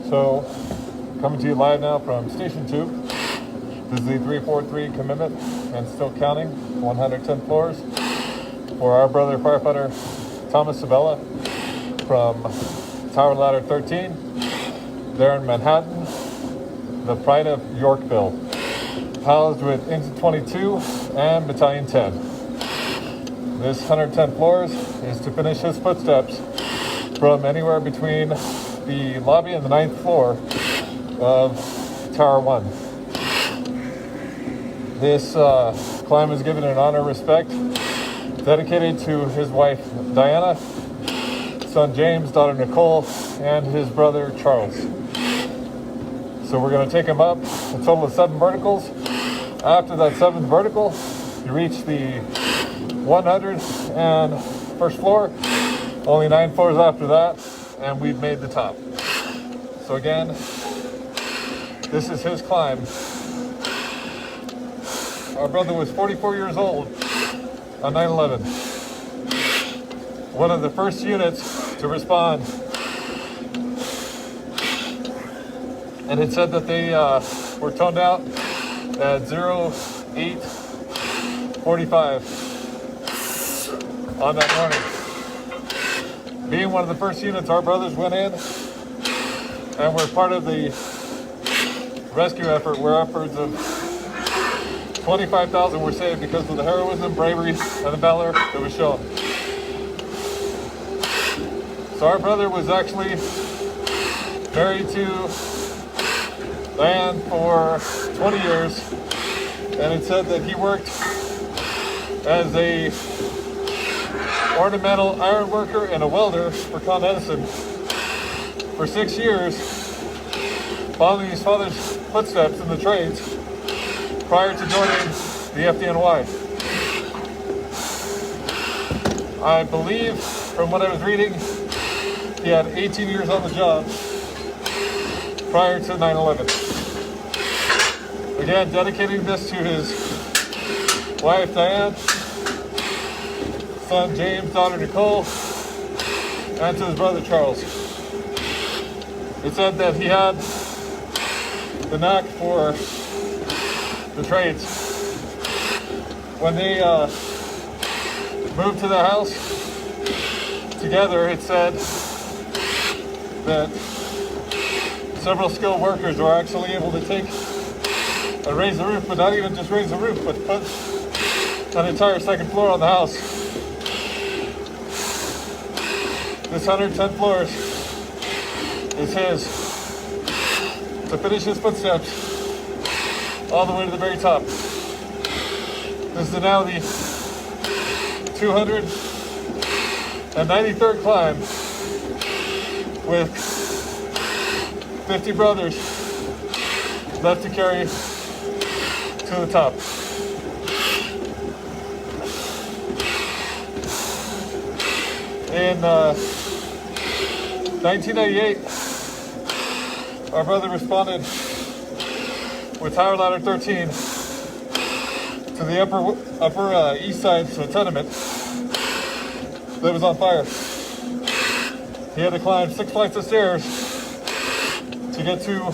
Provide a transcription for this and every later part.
So, coming to you live now from Station 2. This is the 343 commitment and still counting, 110 floors, for our brother firefighter Thomas Sabella from Tower Ladder 13, there in Manhattan, the pride of Yorkville, housed with Engine 22 and Battalion 10. This 110 floors is to finish his footsteps from anywhere between the lobby and the 9th floor of Tower 1. This climb is given in honor and respect, dedicated to his wife Diana, son James, daughter Nicole, and his brother Charles. So we're going to take him up a total of 7 verticals. After that 7th vertical, you reach the 101st floor. Only 9 floors after that, and we've made the top. So again, this is his climb. Our brother was 44 years old on 9/11. One of the first units to respond. And it said that they were toned out at 08:45 on that morning. Being one of the first units, our brothers went in and were part of the rescue effort where upwards of 25,000 were saved because of the heroism, bravery, and the valor that was shown. So our brother was actually married to Diane for 20 years, and it said that he worked as a ornamental iron worker and a welder for Con Edison for 6 years, following his father's footsteps in the trades prior to joining the FDNY. I believe, from what I was reading, he had 18 years on the job prior to 9/11. Again, dedicating this to his wife Diane, son James, daughter Nicole, and to his brother Charles. It said that he had the knack for the trades. When they moved to the house together, it said that several skilled workers were actually able to take and raise the roof, but not even just raise the roof, but put an entire 2nd floor on the house. This 110 floors is his to finish his footsteps all the way to the very top. This is now the 293rd climb with 50 brothers left to carry to the top. In 1998, our brother responded with Tower Ladder 13 to the upper east side tenement that was on fire. He had to climb 6 flights of stairs to get to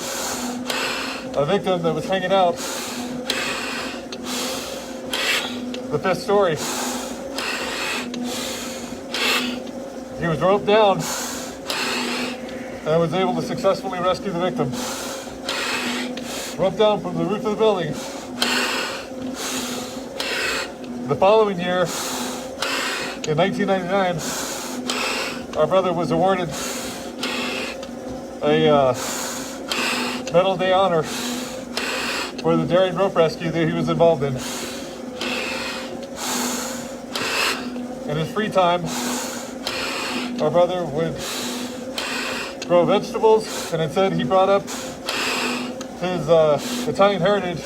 a victim that was hanging out the 5th story. He was roped down and was able to successfully rescue the victim. Roped down from the roof of the building. The following year, in 1999, our brother was awarded a Medal of Day honor for the daring rope rescue that he was involved in. In his free time, our brother would grow vegetables, and it said he brought up his Italian heritage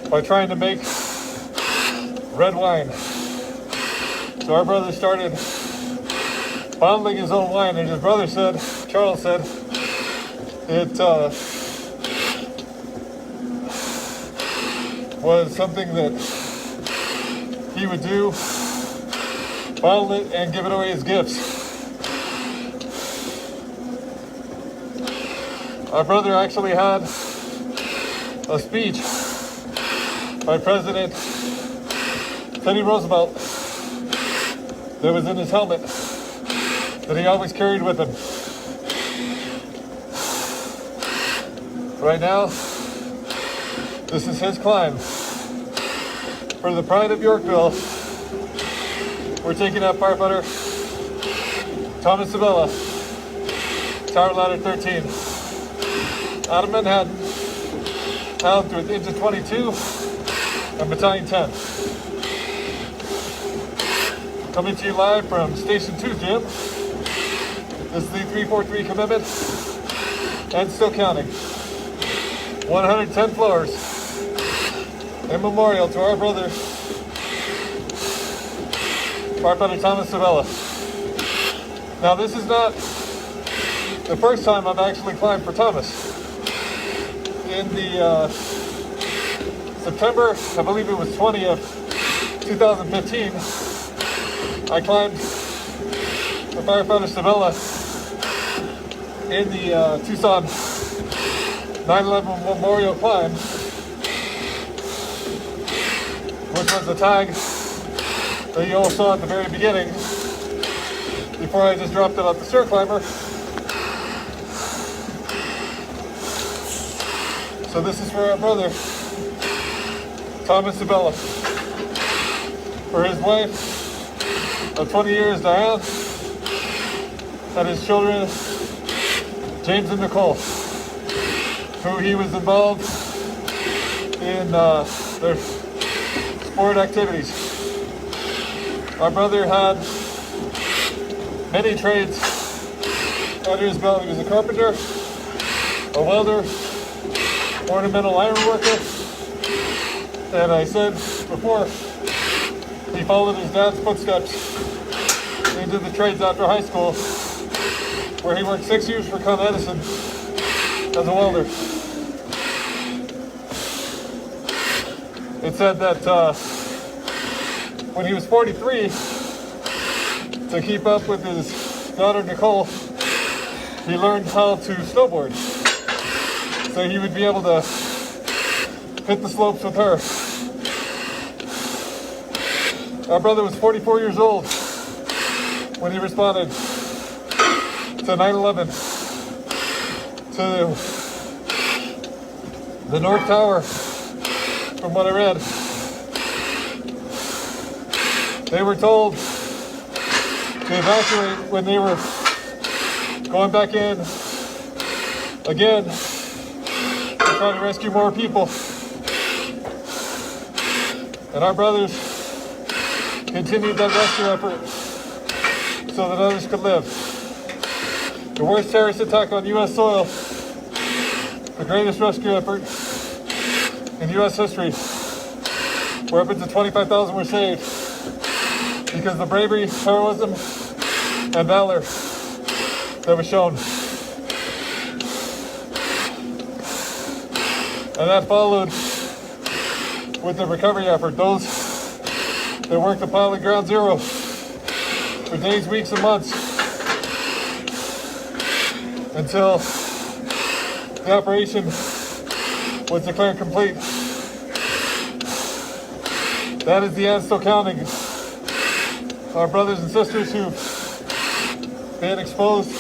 by trying to make red wine. So our brother started bottling his own wine, and his brother said, Charles said, it was something that he would do, bottle it, and give it away as gifts. Our brother actually had a speech by President Teddy Roosevelt that was in his helmet that he always carried with him. Right now, this is his climb. For the pride of Yorkville, we're taking out firefighter Thomas Sabella, Tower Ladder 13, out of Manhattan, housed with Engine 22 and Battalion 10. Coming to you live from Station 2 Gym. This is the 343 commitment and still counting. 110 floors in memorial to our brother, firefighter Thomas Sabella. Now, this is not the first time I've actually climbed for Thomas. In the September, I believe it was 20th, 2015, I climbed for firefighter Sabella in the Tucson 9/11 Memorial Climb, which was the tag that you all saw at the very beginning before I just dropped it off the stair climber. So this is for our brother, Thomas Sabella. For his wife of 20 years, Diane, and his children, James and Nicole, who he was involved in their sport activities. Our brother had many trades under his belt. He was a carpenter, a welder, ornamental iron worker, and I said before, he followed his dad's footsteps into the trades after high school, where he worked 6 years for Con Edison as a welder. It said that when he was 43, to keep up with his daughter Nicole, he learned how to snowboard, so he would be able to hit the slopes with her. Our brother was 44 years old when he responded to 9/11, to the North Tower. From what I read, they were told to evacuate when they were going back in again to try to rescue more people. And our brothers continued that rescue effort so that others could live. The worst terrorist attack on U.S. soil, the greatest rescue effort in U.S. history, where upwards of 25,000 were saved because of the bravery, heroism, and valor that was shown. And that followed with the recovery effort. Those that worked the pilot ground zero for days, weeks, and months until the operation was declared complete. That is the end, still counting. Our brothers and sisters who've been exposed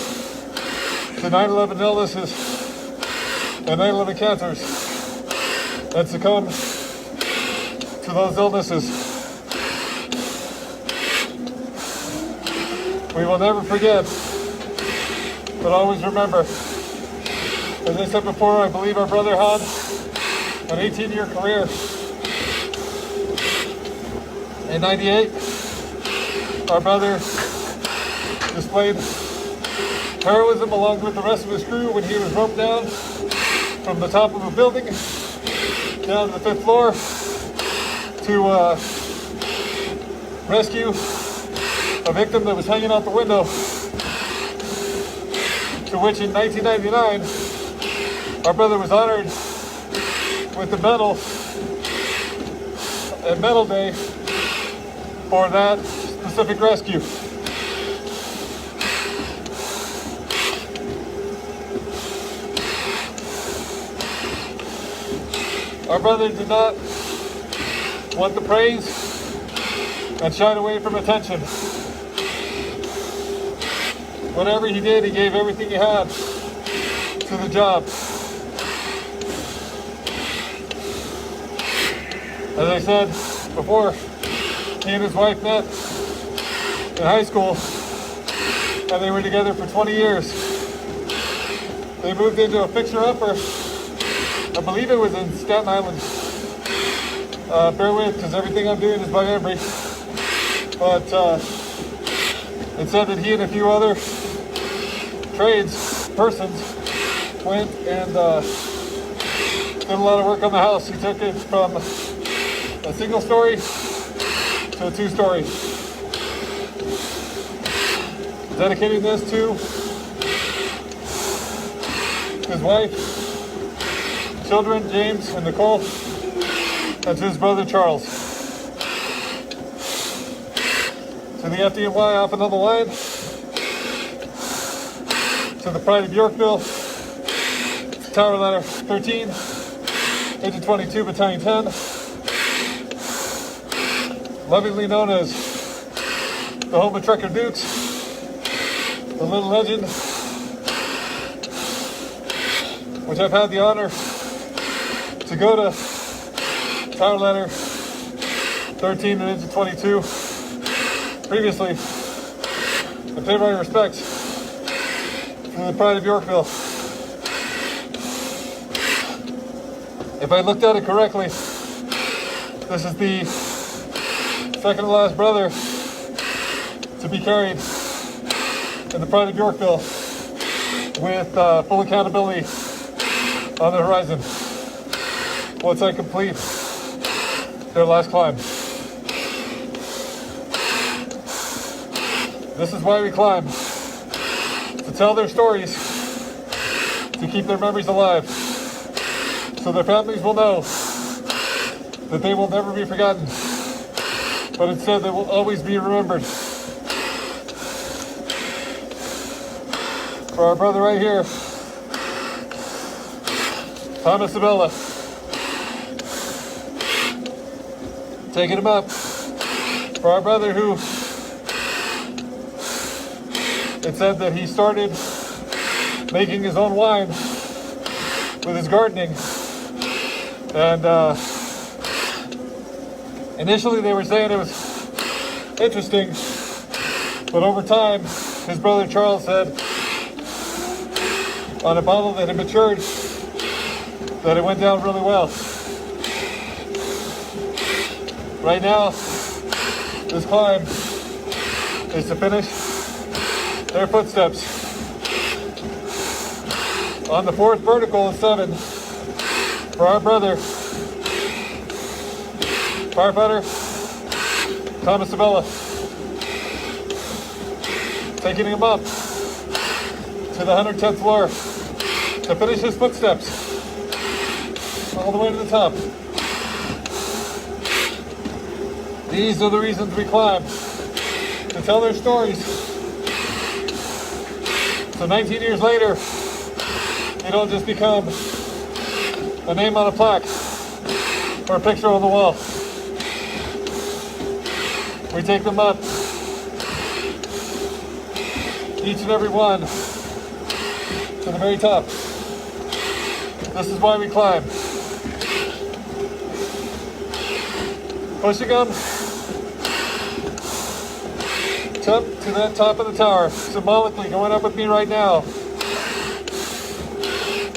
to 9/11 illnesses and 9/11 cancers and succumbed to those illnesses. We will never forget, but always remember. As I said before, I believe our brother had an 18-year career. In '98, our brother displayed heroism along with the rest of his crew when he was roped down from the top of a building down to the 5th floor to rescue a victim that was hanging out the window, to which in 1999, our brother was honored with the medal at Medal Day for that specific rescue. Our brother did not want the praise and shied away from attention. Whatever he did, he gave everything he had to the job. As I said before, he and his wife met in high school, and they were together for 20 years. They moved into a fixer-upper. I believe it was in Staten Island. Bear with, because everything I'm doing is by memory. But it said that he and a few other persons went and did a lot of work on the house. He took it from a single story to a 2-story. Dedicating this to his wife, children, James and Nicole, and to his brother, Charles. To the FDNY off another line, to the Pride of Yorkville, Tower Ladder 13, Agent 22, Battalion 10, lovingly known as the home of Trucker Dukes, the Little Legend, which I've had the honor to go to Tower Ladder 13 and Agent 22 previously, and pay my respects to the Pride of Yorkville. If I looked at it correctly, this is the second to last brother to be carried in the Pride of Yorkville with full accountability on the horizon once I complete their last climb. This is why we climb, to tell their stories, to keep their memories alive, so their families will know that they will never be forgotten, but instead they will always be remembered. For our brother right here, Thomas Sabella, taking him up. For our brother who, it said that he started making his own wine with his gardening. And initially they were saying it was interesting, but over time, his brother Charles said on a bottle that had matured that it went down really well. Right now, this climb is to finish their footsteps on the 4th vertical of 7 for our brother, firefighter Thomas Sabella, taking him up to the 110th floor to finish his footsteps all the way to the top. These are the reasons we climb, to tell their stories. So 19 years later, you don't just become a name on a plaque or a picture on the wall. We take them up, each and every one, to the very top. This is why we climb. Pushing them up to that top of the tower, symbolically going up with me right now to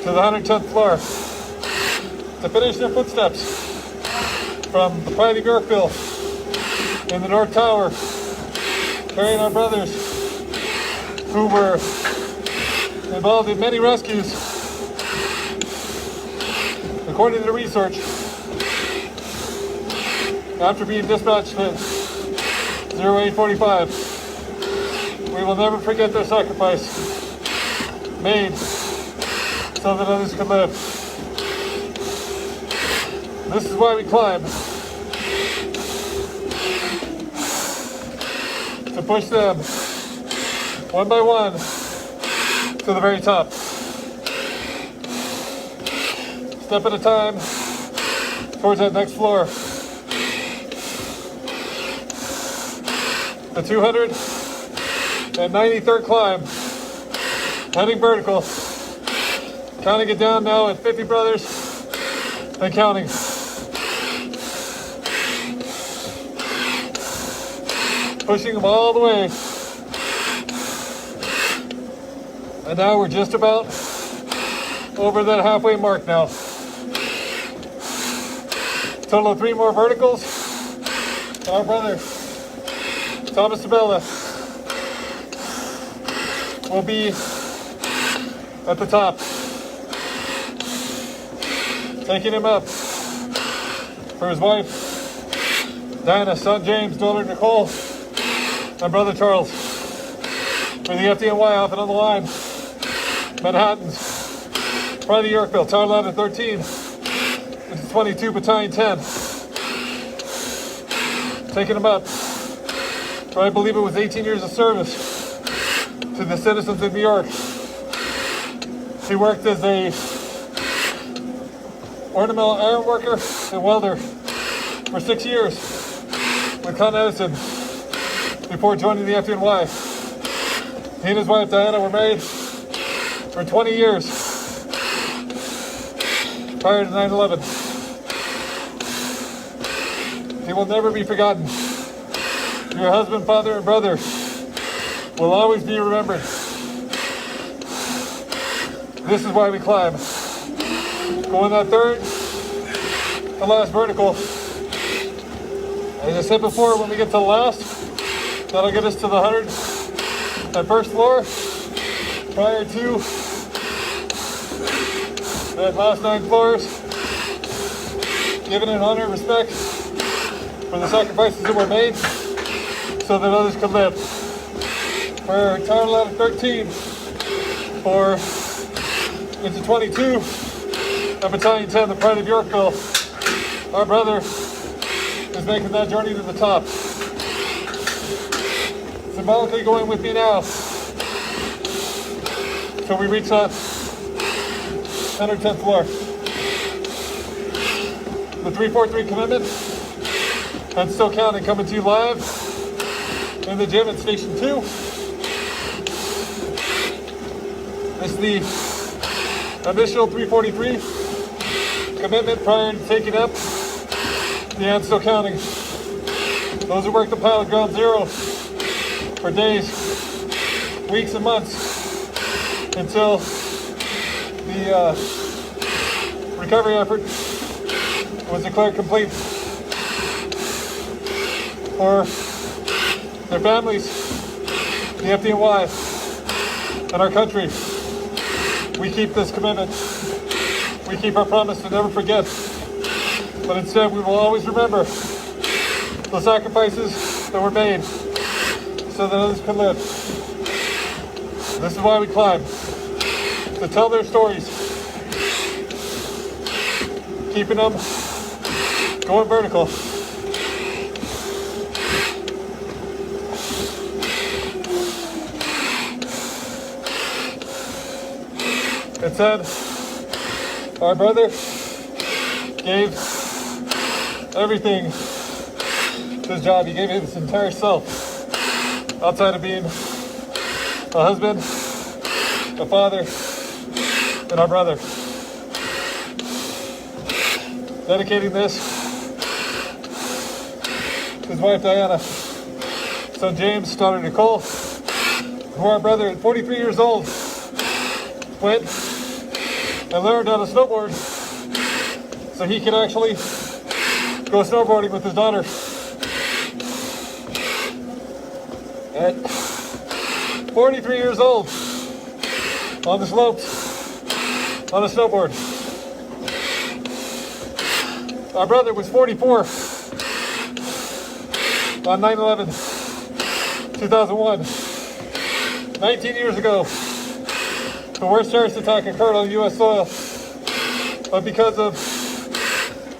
the 110th floor to finish their footsteps from the Pride of Yorkville in the North Tower, carrying our brothers who were involved in many rescues. According to the research, after being dispatched at 0845, we will never forget their sacrifice made so that others could live. This is why we climb, to push them one by one to the very top. Step at a time, towards that next floor. The 293rd climb, heading vertical. Counting it down now at 50 brothers and counting. Pushing them all the way. And now we're just about over that halfway mark now. Total of 3 more verticals. Our brother, Thomas Sabella, will be at the top. Taking him up for his wife, Diana, son James, daughter Nicole, and brother Charles. For the FDNY off and on the line, Manhattans, Private Yorkville, Tower Ladder 13, which is 22 Battalion 10. Taking him up for, I believe it was 18 years of service to the citizens of New York. He worked as a ornamental iron worker and welder for 6 years with Con Edison before joining the FDNY. He and his wife Diana were married for 20 years prior to 9/11. He will never be forgotten. Your husband, father, and brother will always be remembered. This is why we climb. Going that third, the last vertical. As I said before, when we get to the last, that'll get us to the 101st floor. Prior to that last 9 floors, giving an honor and respect for the sacrifices that were made so that others could live. For Tower Ladder 13, for into 22 of Battalion 10, the Pride of Yorkville, our brother is making that journey to the top. Symbolically going with me now till we reach that 110th floor. The 343 commitment, and still counting, coming to you live in the gym at Station 2. This is the initial 343 commitment prior to taking up the and still counting. Those who work the pilot ground zero for days, weeks, and months until the recovery effort was declared complete. For their families, the FDNY, and our country, we keep this commitment. We keep our promise to never forget, but instead we will always remember the sacrifices that were made so that others could live. This is why we climb, to tell their stories, keeping them going vertical. It said, our brother gave everything to his job. He gave his entire self, outside of being a husband, a father, and our brother. Dedicating this to his wife Diana, son James, daughter Nicole, who our brother at 43 years old went and learned how to snowboard so he could actually go snowboarding with his daughter. At 43 years old, on the slopes, on a snowboard. Our brother was 44 on 9/11, 2001. 19 years ago, the worst terrorist attack occurred on U.S. soil, but because of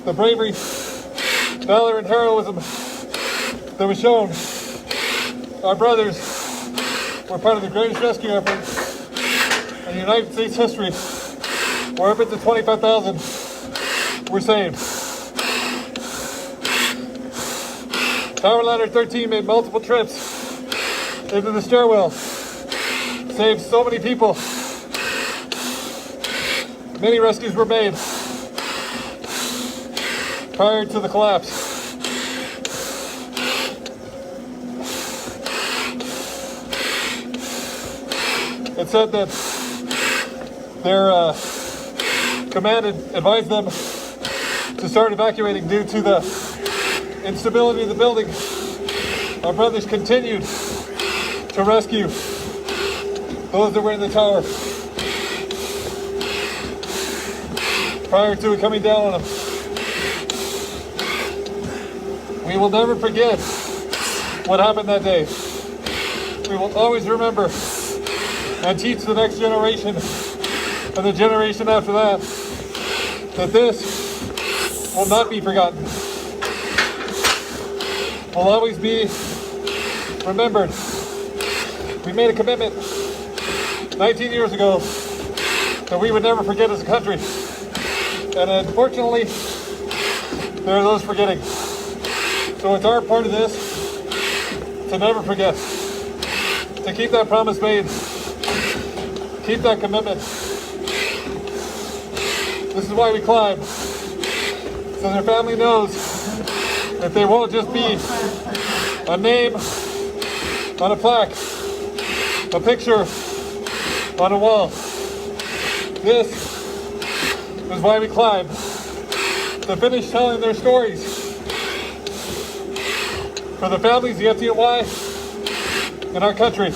the bravery, valor, and heroism that was shown, our brothers were part of the greatest rescue effort in United States history, where up to 25,000 were saved. Tower Ladder 13 made multiple trips into the stairwell. Saved so many people. Many rescues were made prior to the collapse. It said that their command advised them to start evacuating due to the instability of the building. Our brothers continued to rescue those that were in the tower prior to it coming down on them. We will never forget what happened that day. We will always remember and teach the next generation and the generation after that that this will not be forgotten. Will always be remembered. We made a commitment 19 years ago that we would never forget as a country. And unfortunately, there are those forgetting. So it's our part of this to never forget, to keep that promise made, keep that commitment. This is why we climb, so their family knows that they won't just be a name on a plaque, a picture on a wall. This is why we climb, to finish telling their stories. For the families, the FDNY, in our country.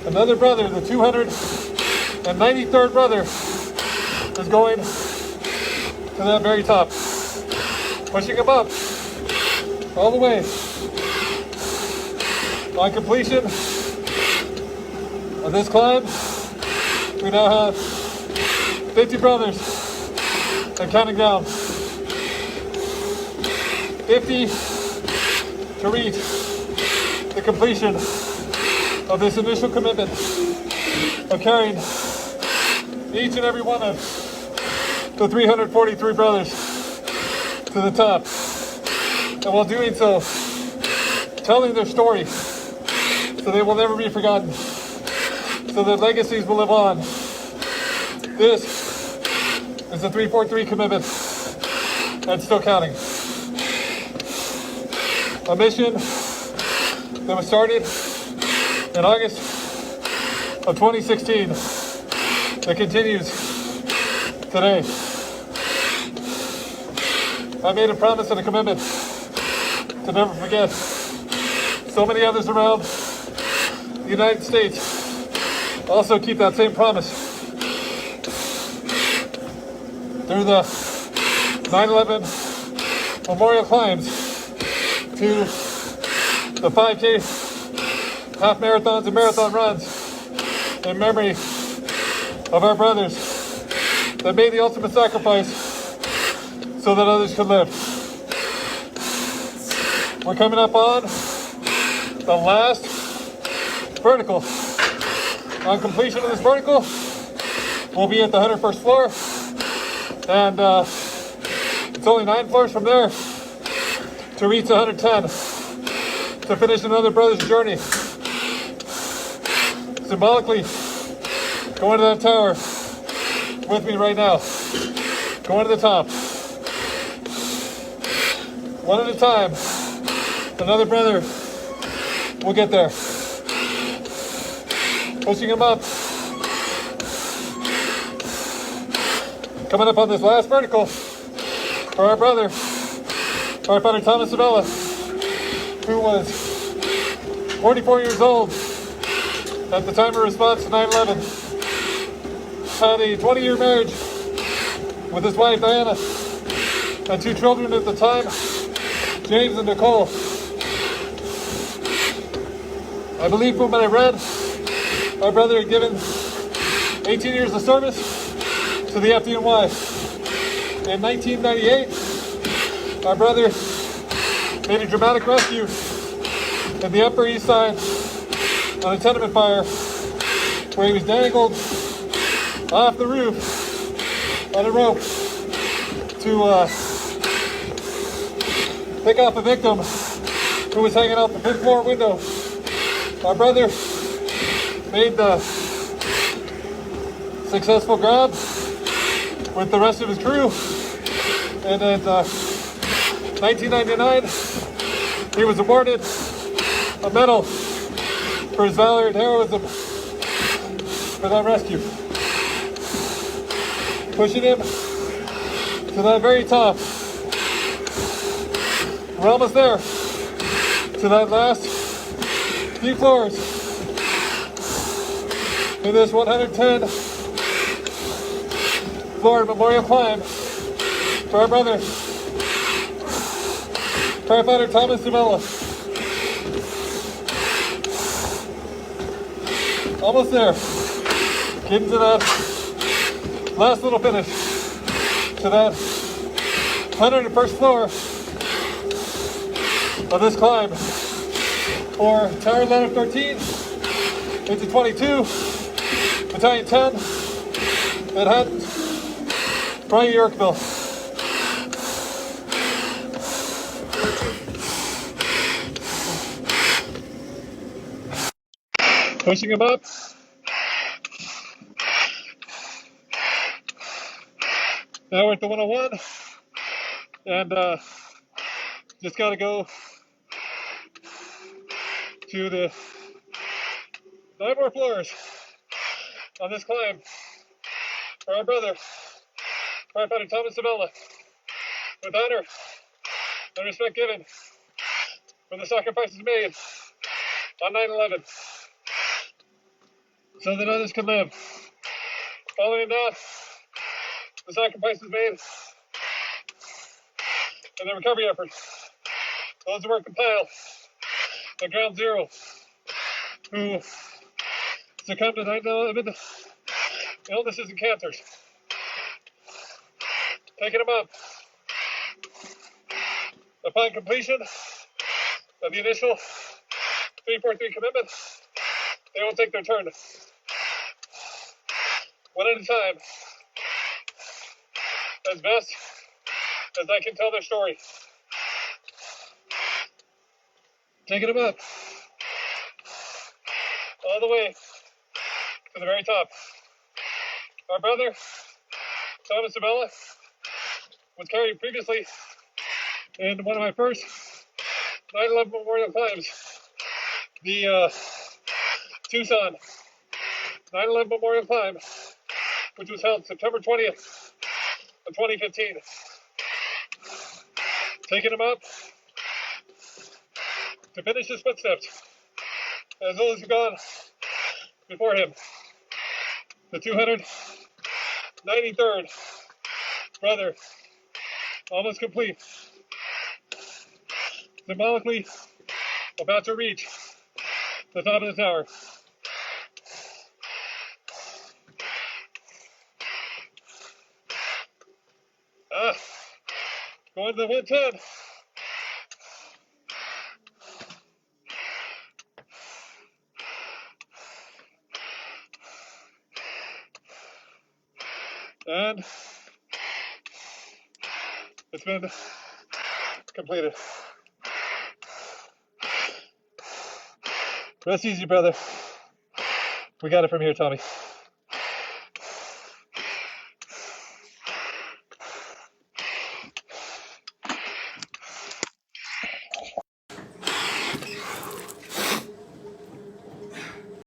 Another brother, the 293rd brother, is going to that very top. Pushing him up, all the way. On completion of this climb, we now have 50 brothers and counting down. 50 to reach the completion of this initial commitment of carrying each and every one of the 343 brothers to the top. And while doing so, telling their story so they will never be forgotten, so their legacies will live on. This is the 343 commitment and still counting. A mission that was started in August of 2016 that continues today. I made a promise and a commitment to never forget. So many others around the United States also keep that same promise. Through the 9/11 memorial climbs, to the 5K, half marathons and marathon runs in memory of our brothers that made the ultimate sacrifice so that others could live. We're coming up on the last vertical. On completion of this vertical, we'll be at the 101st floor, and it's only 9 floors from there to reach 110, to finish another brother's journey. Symbolically, going to that tower with me right now. Going to the top. One at a time, another brother will get there. Pushing him up. Coming up on this last vertical for our brother, firefighter Thomas Sabella, who was 44 years old at the time of response to 9/11. Had a 20-year marriage with his wife Diana, and 2 children at the time, James and Nicole. I believe from what I read, our brother had given 18 years of service to the FDNY. In 1998, our brother made a dramatic rescue in the Upper East Side on a tenement fire, where he was dangled off the roof on a rope to pick off a victim who was hanging out the fifth floor window. Our brother made the successful grab with the rest of his crew, and in 1999 he was awarded a medal for his valor and heroism for that rescue. Pushing him to that very top. We're almost there, to that last few floors in this 110 floor memorial climb for our brother, firefighter Thomas Sabella. Almost there. Getting to that last little finish, to that 101st floor of this climb for Tower Ladder 13 into 22, Battalion 10, Manhattan, Brian Yorkville. Pushing him up. Now we're at the 101, and just got to go to the 9 more floors on this climb for our brother, firefighter Thomas Sabella, with honor and respect given for the sacrifices made on 9/11, so that others can live. Following that, the sacrifices made and the recovery efforts, those who were compiled at Ground Zero, who succumbed to 9/11 illnesses and cancers. Taking them up. Upon completion of the initial 343 commitment, they will take their turn, one at a time, as best as I can tell their story. Taking them up all the way to the very top. Our brother, Thomas Sabella, was carried previously in one of my first 9/11 memorial climbs, the Tucson 9/11 memorial climb, which was held September 20th of 2015. Taking him up to finish his footsteps, as those who gone before him. The 293rd brother, almost complete, symbolically about to reach the top of the tower. Going to the 110. And it's been completed. Rest easy, brother. We got it from here, Tommy.